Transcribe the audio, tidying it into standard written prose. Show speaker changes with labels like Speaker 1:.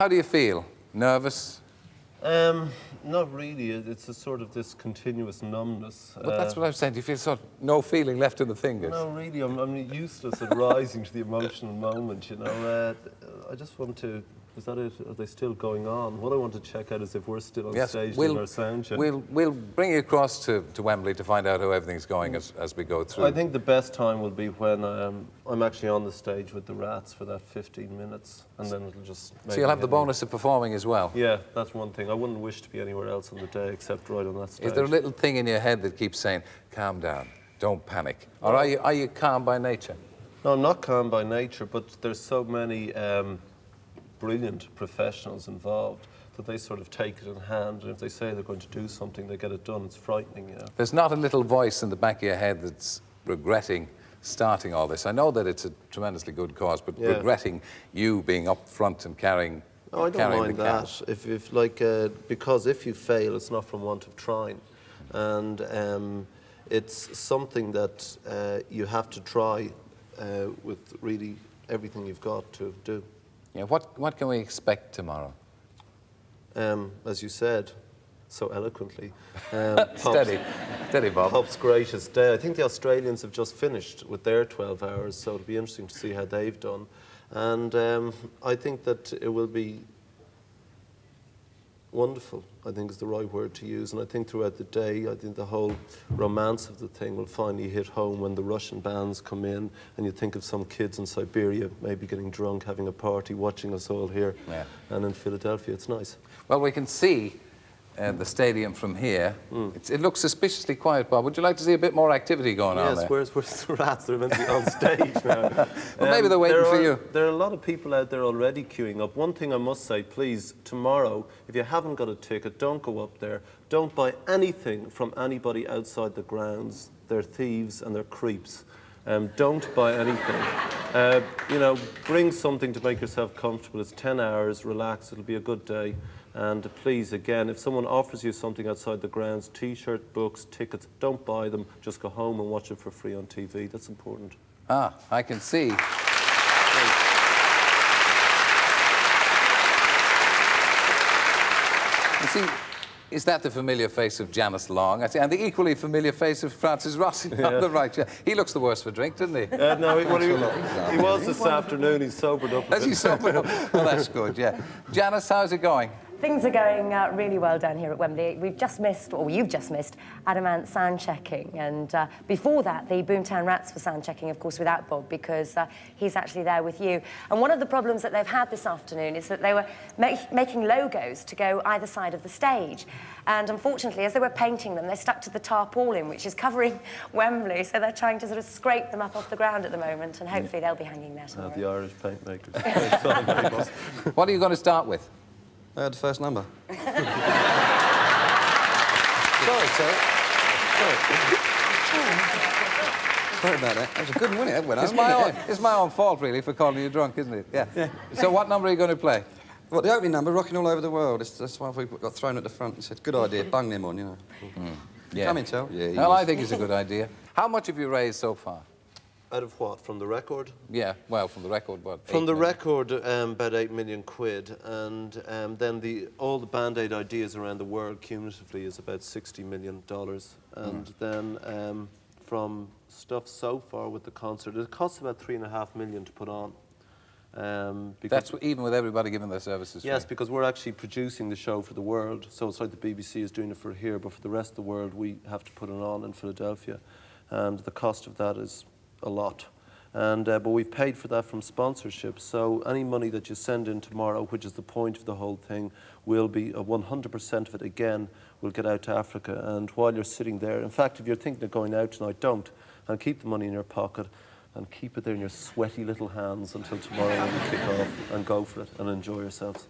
Speaker 1: How do you feel? Nervous?
Speaker 2: Not really. It's a sort of this continuous numbness.
Speaker 1: But that's what I'm saying. Do you feel sort of no feeling left in the fingers?
Speaker 2: No, really. I'm useless at rising to the emotional moment, you know. I just want to... Is that it? Are they still going on? What I want to check out is if we're still on stage doing our sound check.
Speaker 1: We'll bring you across to Wembley to find out how everything's going as we go through.
Speaker 2: I think the best time will be when I'm actually on the stage with the Rats for that 15 minutes, and then it'll just...
Speaker 1: So you'll have the bonus of performing as well?
Speaker 2: Yeah, that's one thing. I wouldn't wish to be anywhere else on the day except right on that stage.
Speaker 1: Is there a little thing in your head that keeps saying, calm down, don't panic? Or are you calm by nature?
Speaker 2: No, I'm not calm by nature, but there's so many... brilliant professionals involved that they sort of take it in hand, and if they say they're going to do something, they get it done. It's frightening, you know. There's
Speaker 1: not a little voice in the back of your head that's regretting starting all this. I know that it's a tremendously good cause, but regretting you being up front and carrying
Speaker 2: No, I don't mind that. If like, because if you fail, it's not from want of trying. And it's something that you have to try with really everything you've got to do.
Speaker 1: Yeah, what can we expect tomorrow?
Speaker 2: As you said, so eloquently,
Speaker 1: steady, Bob.
Speaker 2: Pop's greatest day. I think the Australians have just finished with their 12 hours, so it'll be interesting to see how they've done. And I think that it will be wonderful, I think is the right word to use. And I think throughout the day, I think the whole romance of the thing will finally hit home when the Russian bands come in and you think of some kids in Siberia maybe getting drunk, having a party, watching us all here. Yeah. And in Philadelphia, it's nice.
Speaker 1: Well, we can see the stadium from here. It looks suspiciously quiet, Bob. Would you like to see a bit more activity going on there?
Speaker 2: Yes, where's the Rats? They're meant to be on stage now.
Speaker 1: Well, maybe they're waiting for you.
Speaker 2: There are a lot of people out there already queuing up. One thing I must say, please, tomorrow, if you haven't got a ticket, don't go up there. Don't buy anything from anybody outside the grounds. They're thieves and they're creeps. Don't buy anything. You know, bring something to make yourself comfortable. It's 10 hours, relax, it'll be a good day. And please, again, if someone offers you something outside the grounds, T-shirt, books, tickets, don't buy them. Just go home and watch it for free on TV. That's important.
Speaker 1: Ah, I can see. You see, is that the familiar face of Janice Long? And the equally familiar face of Francis Rossi on the right. He looks the worse for drink, doesn't he?
Speaker 2: No, he was this afternoon. He's sobered up.
Speaker 1: Has he sobered up? Well, that's good, yeah. Janice, how's it going?
Speaker 3: Things are going really well down here at Wembley. We've just missed, or you've just missed, Adamant sound checking. And before that, the Boomtown Rats were sound checking, of course, without Bob, because he's actually there with you. And one of the problems that they've had this afternoon is that they were making logos to go either side of the stage. And unfortunately, as they were painting them, they stuck to the tarpaulin, which is covering Wembley. So they're trying to sort of scrape them up off the ground at the moment, and hopefully they'll be hanging there tomorrow.
Speaker 2: The Irish paint makers.
Speaker 1: What are you going to start with?
Speaker 4: The first number.
Speaker 1: Sorry.
Speaker 4: Sorry about that. That was a good one, wasn't it?
Speaker 1: It's my own fault, really, for calling you drunk, isn't it? Yeah. So what number are you going to play?
Speaker 4: Well, the opening number, Rocking All Over the World. That's why we got thrown at the front and said, good idea, bung them on, you know.
Speaker 1: Yeah.
Speaker 4: Come in, Tel. Yeah,
Speaker 1: well, I think it's a good idea. How much have you raised so far?
Speaker 2: Out of what? From the record?
Speaker 1: Yeah, well, from the record, what?
Speaker 2: From the record, about 8 million quid, and then all the Band-Aid ideas around the world cumulatively is about $60 million. And then from stuff so far with the concert, it costs about $3.5 million to put on.
Speaker 1: That's even with everybody giving their services.
Speaker 2: Yes, because we're actually producing the show for the world. So it's like the BBC is doing it for here, but for the rest of the world, we have to put it on in Philadelphia, and the cost of that is a lot. And but we've paid for that from sponsorship, so any money that you send in tomorrow, which is the point of the whole thing, will be 100% of it again will get out to Africa. And while you're sitting there, in fact, if you're thinking of going out tonight, don't, and keep the money in your pocket and keep it there in your sweaty little hands until tomorrow when you kick off, and go for it and enjoy yourselves.